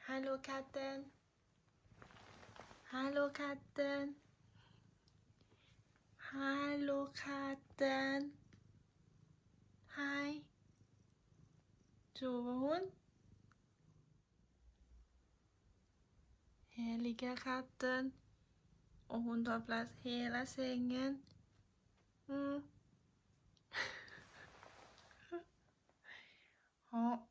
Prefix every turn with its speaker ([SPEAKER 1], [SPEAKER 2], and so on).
[SPEAKER 1] Hallo katten. Hallo katten. Hallo katten. Hej. Sover hun? Här ligger katten. Och hon tar plats hela sängen. Ja.